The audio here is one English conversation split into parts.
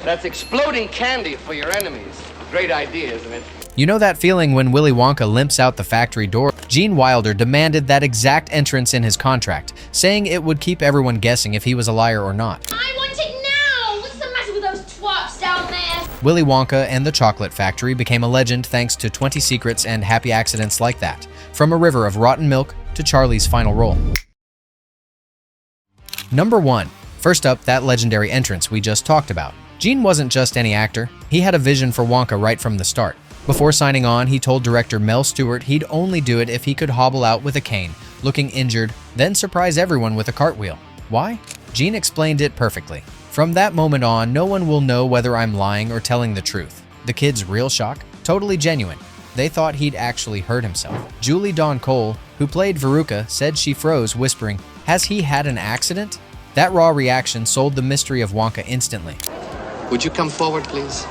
That's exploding candy for your enemies. Great idea, isn't it? You know that feeling when Willy Wonka limps out the factory door? Gene Wilder demanded that exact entrance in his contract, saying it would keep everyone guessing if he was a liar or not. I want it now! What's the matter with those twats down there? Willy Wonka and the Chocolate Factory became a legend thanks to 20 secrets and happy accidents like that, from a river of rotten milk to Charlie's final role. Number 1. First up, that legendary entrance we just talked about. Gene wasn't just any actor, he had a vision for Wonka right from the start. Before signing on, he told director Mel Stewart he'd only do it if he could hobble out with a cane, looking injured, then surprise everyone with a cartwheel. Why? Gene explained it perfectly. From that moment on, no one will know whether I'm lying or telling the truth. The kids' real shock? Totally genuine. They thought he'd actually hurt himself. Julie Dawn Cole, who played Veruca, said she froze, whispering, "Has he had an accident?" That raw reaction sold the mystery of Wonka instantly. Would you come forward, please?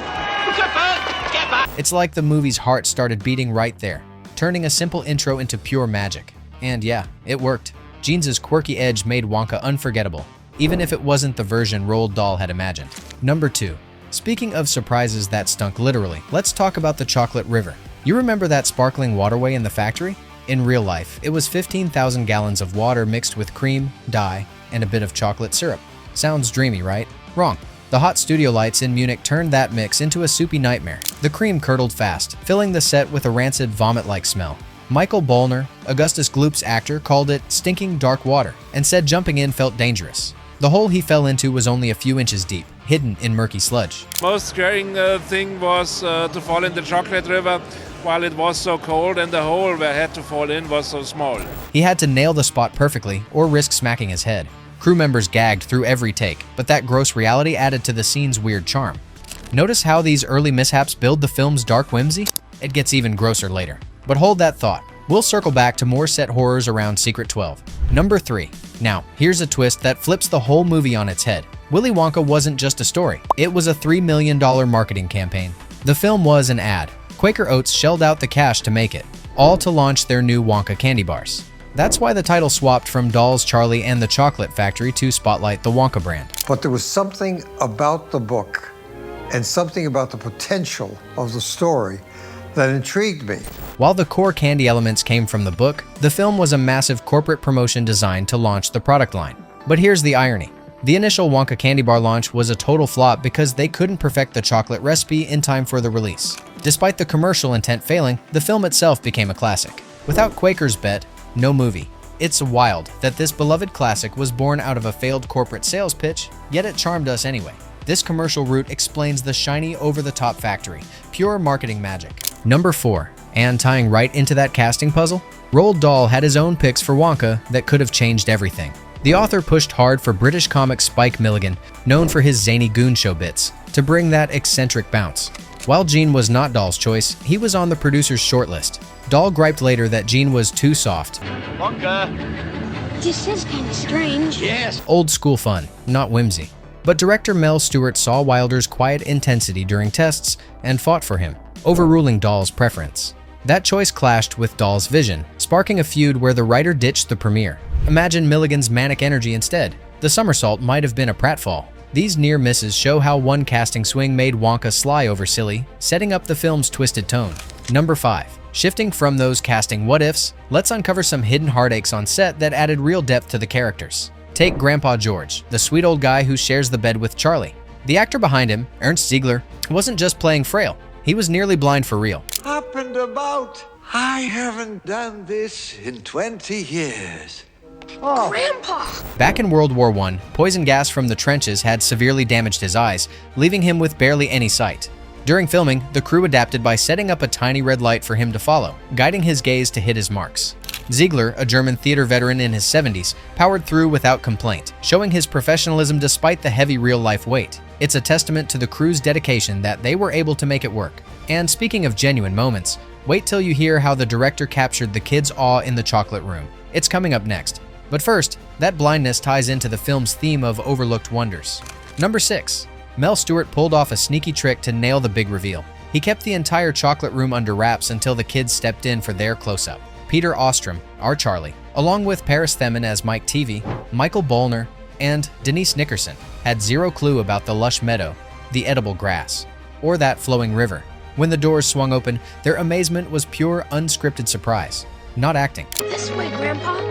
It's like the movie's heart started beating right there, turning a simple intro into pure magic. And yeah, it worked. Gene's quirky edge made Wonka unforgettable, even if it wasn't the version Roald Dahl had imagined. Number 2. Speaking of surprises that stunk literally, let's talk about the Chocolate River. You remember that sparkling waterway in the factory? In real life, it was 15,000 gallons of water mixed with cream, dye, and a bit of chocolate syrup. Sounds dreamy, right? Wrong. The hot studio lights in Munich turned that mix into a soupy nightmare. The cream curdled fast, filling the set with a rancid vomit-like smell. Michael Bollner, Augustus Gloop's actor, called it stinking dark water and said jumping in felt dangerous. The hole he fell into was only a few inches deep, hidden in murky sludge. Most scaring thing was to fall in the chocolate river while it was so cold and the hole where I had to fall in was so small. He had to nail the spot perfectly or risk smacking his head. Crew members gagged through every take, but that gross reality added to the scene's weird charm. Notice how these early mishaps build the film's dark whimsy? It gets even grosser later. But hold that thought. We'll circle back to more set horrors around Secret 12. Number 3. Now, here's a twist that flips the whole movie on its head. Willy Wonka wasn't just a story. It was a $3 million marketing campaign. The film was an ad. Quaker Oats shelled out the cash to make it, all to launch their new Wonka candy bars. That's why the title swapped from Dahl's Charlie and the Chocolate Factory to spotlight the Wonka brand. But there was something about the book and something about the potential of the story that intrigued me. While the core candy elements came from the book, the film was a massive corporate promotion designed to launch the product line. But here's the irony. The initial Wonka candy bar launch was a total flop because they couldn't perfect the chocolate recipe in time for the release. Despite the commercial intent failing, the film itself became a classic. Without Quaker's bet, no movie. It's wild that this beloved classic was born out of a failed corporate sales pitch, yet it charmed us anyway. This commercial route explains the shiny, over-the-top factory, pure marketing magic. Number 4. And tying right into that casting puzzle, Roald Dahl had his own picks for Wonka that could have changed everything. The author pushed hard for British comic Spike Milligan, known for his zany goon show bits, to bring that eccentric bounce. While Gene was not Dahl's choice, he was on the producer's shortlist. Dahl griped later that Gene was too soft. Wonka! This is kind of strange. Yes! Old school fun, not whimsy. But director Mel Stewart saw Wilder's quiet intensity during tests and fought for him, overruling Dahl's preference. That choice clashed with Dahl's vision, sparking a feud where the writer ditched the premiere. Imagine Milligan's manic energy instead. The somersault might have been a pratfall. These near misses show how one casting swing made Wonka sly over silly, setting up the film's twisted tone. Number 5. Shifting from those casting what-ifs, let's uncover some hidden heartaches on set that added real depth to the characters. Take Grandpa George, the sweet old guy who shares the bed with Charlie. The actor behind him, Ernst Ziegler, wasn't just playing frail. He was nearly blind for real. Up and about. I haven't done this in 20 years. Oh. Grandpa! Back in World War I, poison gas from the trenches had severely damaged his eyes, leaving him with barely any sight. During filming, the crew adapted by setting up a tiny red light for him to follow, guiding his gaze to hit his marks. Ziegler, a German theater veteran in his 70s, powered through without complaint, showing his professionalism despite the heavy real-life weight. It's a testament to the crew's dedication that they were able to make it work. And speaking of genuine moments, wait till you hear how the director captured the kids' awe in the chocolate room. It's coming up next. But first, that blindness ties into the film's theme of overlooked wonders. Number 6. Mel Stewart pulled off a sneaky trick to nail the big reveal. He kept the entire chocolate room under wraps until the kids stepped in for their close-up. Peter Ostrom, our Charlie, along with Paris Themin as Mike Teavee, Michael Bollner, and Denise Nickerson, had zero clue about the lush meadow the edible grass, or that flowing river. When the doors swung open, their amazement was pure unscripted surprise, not acting. This way, Grandpa.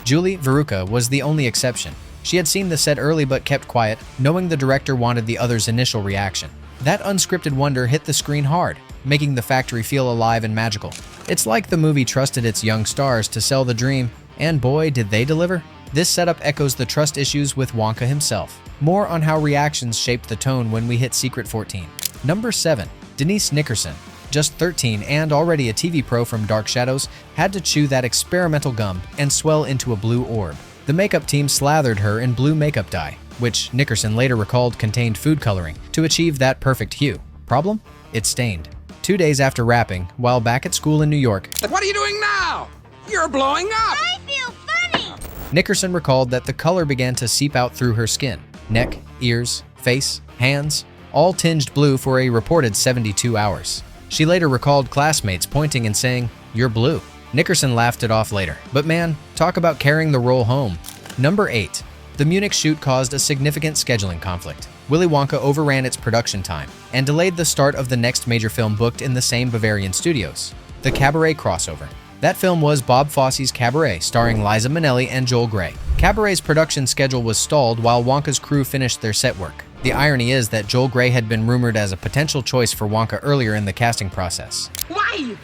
Julie Veruca was the only exception. She had seen the set early but kept quiet, knowing the director wanted the others' initial reaction. That unscripted wonder hit the screen hard, making the factory feel alive and magical. It's like the movie trusted its young stars to sell the dream, and boy, did they deliver. This setup echoes the trust issues with Wonka himself. More on how reactions shaped the tone when we hit Secret 14. Number 7. Denise Nickerson. Just 13 and already a TV pro from Dark Shadows, had to chew that experimental gum and swell into a blue orb. The makeup team slathered her in blue makeup dye, which Nickerson later recalled contained food coloring, to achieve that perfect hue. Problem? It stained. 2 days after wrapping, while back at school in New York, What are you doing now? You're blowing up! I feel funny. Nickerson recalled that the color began to seep out through her skin. Neck, ears, face, hands, all tinged blue for a reported 72 hours. She later recalled classmates pointing and saying, "You're blue." Nickerson laughed it off later, but man, talk about carrying the role home. Number 8. The Munich shoot caused a significant scheduling conflict. Willy Wonka overran its production time and delayed the start of the next major film booked in the same Bavarian studios, the Cabaret crossover. That film was Bob Fosse's Cabaret, starring Liza Minnelli and Joel Grey. Cabaret's production schedule was stalled while Wonka's crew finished their set work. The irony is that Joel Grey had been rumored as a potential choice for Wonka earlier in the casting process. Why?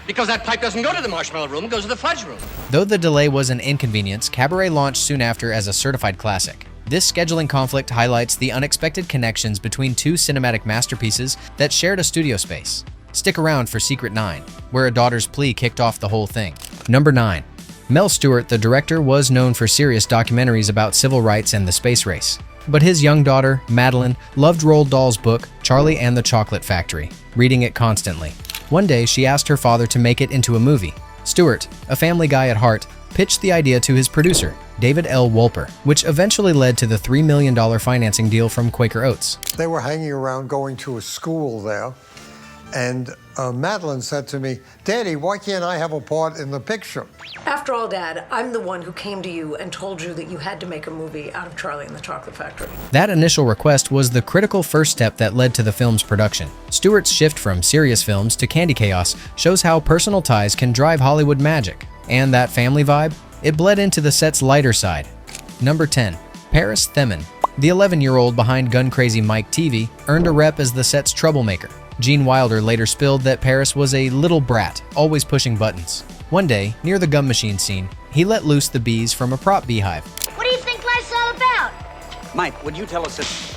Because that pipe doesn't go to the marshmallow room, it goes to the fudge room. Though the delay was an inconvenience, Cabaret launched soon after as a certified classic. This scheduling conflict highlights the unexpected connections between two cinematic masterpieces that shared a studio space. Stick around for Secret 9, where a daughter's plea kicked off the whole thing. Number 9. Mel Stewart, the director, was known for serious documentaries about civil rights and the space race. But his young daughter, Madeline, loved Roald Dahl's book, Charlie and the Chocolate Factory, reading it constantly. One day, she asked her father to make it into a movie. Stewart, a family guy at heart, pitched the idea to his producer, David L. Wolper, which eventually led to the $3 million financing deal from Quaker Oats. They were hanging around going to a school there, and Madeline said to me, "Daddy, why can't I have a part in the picture?" After all, Dad, I'm the one who came to you and told you that you had to make a movie out of Charlie and the Chocolate Factory. That initial request was the critical first step that led to the film's production. Stewart's shift from serious films to candy chaos shows how personal ties can drive Hollywood magic. And that family vibe? It bled into the set's lighter side. Number 10. Paris Themin. The 11-year-old behind gun-crazy Mike TV earned a rep as the set's troublemaker. Gene Wilder later spilled that Paris was a little brat, always pushing buttons. One day, near the gum machine scene, he let loose the bees from a prop beehive, What do you think life's all about? Mike, would you tell us this?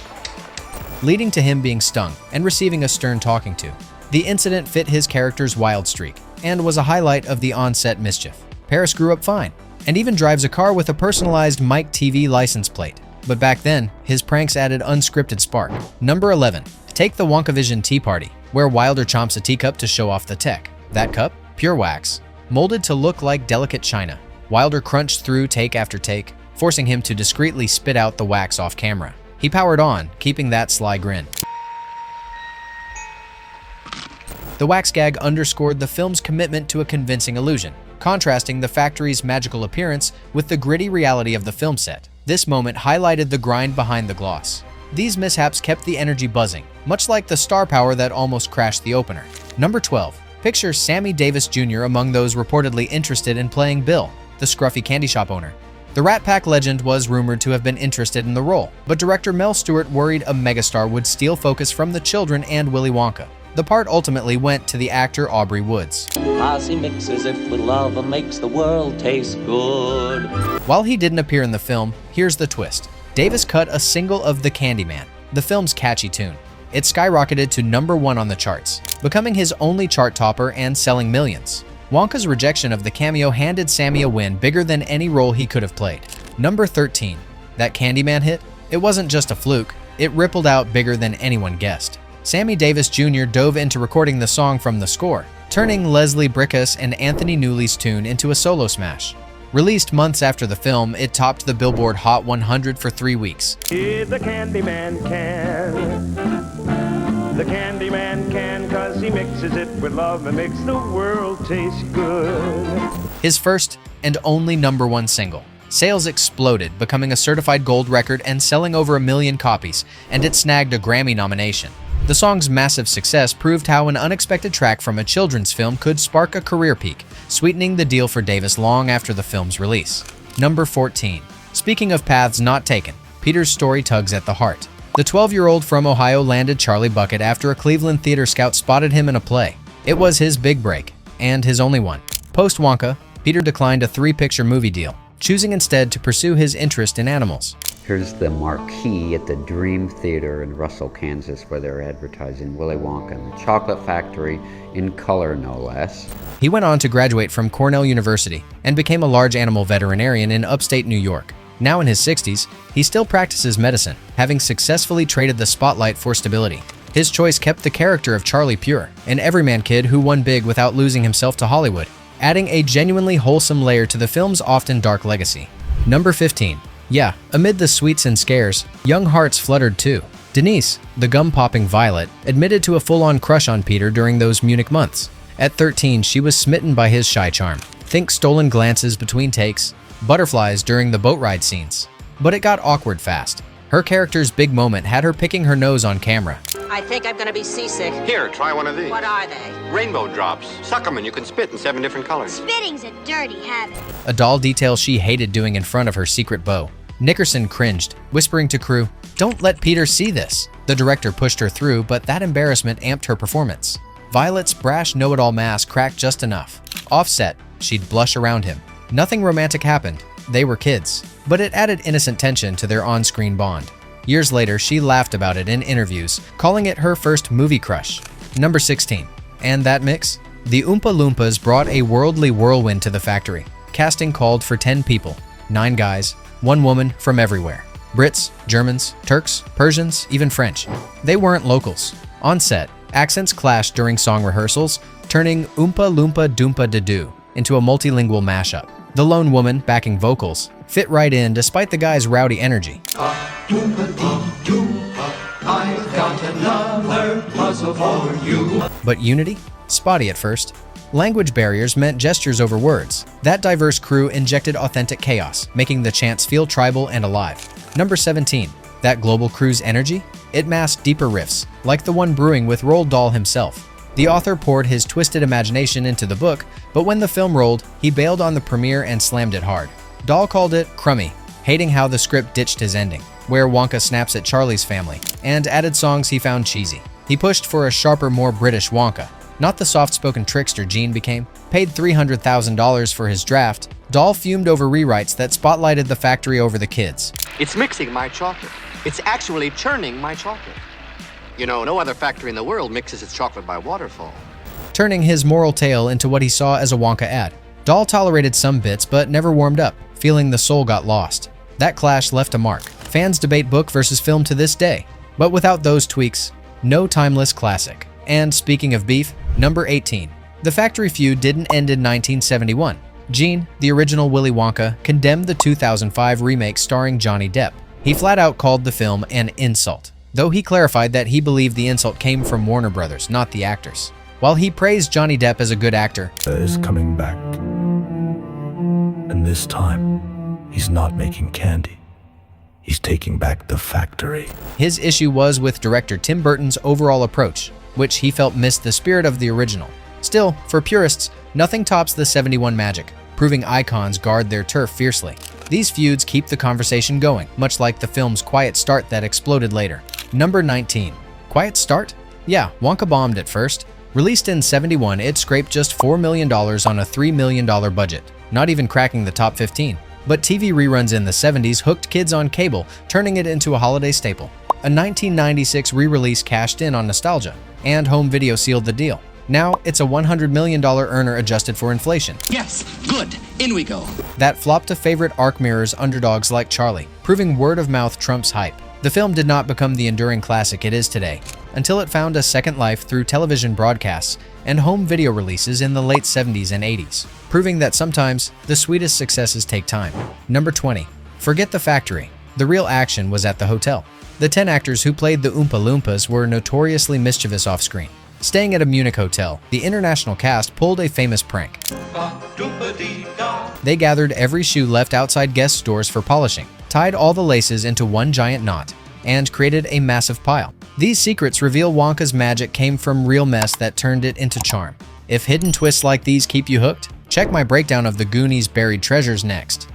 leading to him being stung and receiving a stern talking to. The incident fit his character's wild streak and was a highlight of the on-set mischief. Paris grew up fine and even drives a car with a personalized Mike TV license plate. But back then, his pranks added unscripted spark. Number 11. Take the WonkaVision Tea Party, where Wilder chomps a teacup to show off the tech. That cup? Pure wax. Molded to look like delicate china. Wilder crunched through take after take, forcing him to discreetly spit out the wax off camera. He powered on, keeping that sly grin. The wax gag underscored the film's commitment to a convincing illusion, contrasting the factory's magical appearance with the gritty reality of the film set. This moment highlighted the grind behind the gloss. These mishaps kept the energy buzzing, much like the star power that almost crashed the opener. Number 12. Picture Sammy Davis Jr. among those reportedly interested in playing Bill, the scruffy candy shop owner. The Rat Pack legend was rumored to have been interested in the role, but director Mel Stewart worried a megastar would steal focus from the children and Willy Wonka. The part ultimately went to the actor Aubrey Woods. As he mixes it with love and makes the world taste good. While he didn't appear in the film, here's the twist. Davis cut a single of The Candyman, the film's catchy tune. It skyrocketed to number 1 on the charts, becoming his only chart topper and selling millions. Wonka's rejection of the cameo handed Sammy a win bigger than any role he could have played. Number 13. That Candyman hit? It wasn't just a fluke, it rippled out bigger than anyone guessed. Sammy Davis Jr. dove into recording the song from the score, turning Leslie Bricusse and Anthony Newley's tune into a solo smash. Released months after the film, it topped the Billboard Hot 100 for 3 weeks. The Candyman can. The Candyman can, 'cause he mixes it with love and makes the world taste good. His first and only number 1 single. Sales exploded, becoming a certified gold record and selling over 1 million copies, and it snagged a Grammy nomination. The song's massive success proved how an unexpected track from a children's film could spark a career peak, sweetening the deal for Davis long after the film's release. Number 14. Speaking of paths not taken, Peter's story tugs at the heart. The 12-year-old from Ohio landed Charlie Bucket after a Cleveland theater scout spotted him in a play. It was his big break, and his only one. Post-Wonka, Peter declined a 3-picture movie deal, choosing instead to pursue his interest in animals. Here's the marquee at the Dream Theater in Russell, Kansas, where they're advertising Willy Wonka and the Chocolate Factory in color, no less. He went on to graduate from Cornell University and became a large animal veterinarian in upstate New York. Now in his 60s, he still practices medicine, having successfully traded the spotlight for stability. His choice kept the character of Charlie pure, an everyman kid who won big without losing himself to Hollywood, adding a genuinely wholesome layer to the film's often dark legacy. Number 15. Yeah, amid the sweets and scares, young hearts fluttered too. Denise, the gum-popping Violet, admitted to a full-on crush on Peter during those Munich months. At 13, she was smitten by his shy charm. Think stolen glances between takes, butterflies during the boat ride scenes. But it got awkward fast. Her character's big moment had her picking her nose on camera. I think I'm gonna be seasick. Here, try one of these. What are they? Rainbow drops. Suck 'em and you can spit in 7 different colors. Spitting's a dirty habit. A doll detail she hated doing in front of her secret beau. Nickerson cringed, whispering to crew, "Don't let Peter see this." The director pushed her through, but that embarrassment amped her performance. Violet's brash know-it-all mask cracked just enough. Offset, she'd blush around him. Nothing romantic happened. They were kids. But it added innocent tension to their on-screen bond. Years later, she laughed about it in interviews, calling it her first movie crush. Number 16. And that mix? The Oompa Loompas brought a worldly whirlwind to the factory. Casting called for 10 people, 9 guys, 1 woman from everywhere. Brits, Germans, Turks, Persians, even French. They weren't locals. On set, accents clashed during song rehearsals, turning Oompa Loompa Doompa Da-Doo into a multilingual mashup. The lone woman, backing vocals, fit right in despite the guy's rowdy energy. I've got another puzzle for you. But unity? Spotty at first. Language barriers meant gestures over words. That diverse crew injected authentic chaos, making the chants feel tribal and alive. Number 17. That global crew's energy? It masked deeper riffs, like the one brewing with Roald Dahl himself. The author poured his twisted imagination into the book, but when the film rolled, he bailed on the premiere and slammed it hard. Dahl called it crummy, hating how the script ditched his ending, where Wonka snaps at Charlie's family, and added songs he found cheesy. He pushed for a sharper, more British Wonka, not the soft-spoken trickster Gene became. Paid $300,000 for his draft, Dahl fumed over rewrites that spotlighted the factory over the kids. It's mixing my chocolate. It's actually churning my chocolate. You know, no other factory in the world mixes its chocolate by waterfall. Turning his moral tale into what he saw as a Wonka ad. Dahl tolerated some bits but never warmed up, feeling the soul got lost. That clash left a mark. Fans debate book versus film to this day. But without those tweaks, no timeless classic. And speaking of beef, number 18. The factory feud didn't end in 1971. Gene, the original Willy Wonka, condemned the 2005 remake starring Johnny Depp. He flat out called the film an insult, though he clarified that he believed the insult came from Warner Brothers, not the actors. While he praised Johnny Depp as a good actor, is coming back. And this time, he's not making candy. He's taking back the factory. His issue was with director Tim Burton's overall approach, which he felt missed the spirit of the original. Still, for purists, nothing tops the 71 magic, proving icons guard their turf fiercely. These feuds keep the conversation going, much like the film's quiet start that exploded later. Number 19. Quiet start? Yeah, Wonka bombed at first. Released in '71, it scraped just $4 million on a $3 million budget, not even cracking the top 15. But TV reruns in the 70s hooked kids on cable, turning it into a holiday staple. A 1996 re-release cashed in on nostalgia, and home video sealed the deal. Now, it's a $100 million earner adjusted for inflation. Yes, good. In we go. That flopped to favorite arc mirrors underdogs like Charlie, proving word of mouth trumps hype. The film did not become the enduring classic it is today, until it found a second life through television broadcasts and home video releases in the late 70s and 80s, proving that sometimes the sweetest successes take time. Number 20. Forget the factory. The real action was at the hotel. The 10 actors who played the Oompa Loompas were notoriously mischievous off-screen. Staying at a Munich hotel, the international cast pulled a famous prank. They gathered every shoe left outside guest stores for polishing, tied all the laces into one giant knot, and created a massive pile. These secrets reveal Wonka's magic came from real mess that turned it into charm. If hidden twists like these keep you hooked, check my breakdown of the Goonies' buried treasures next.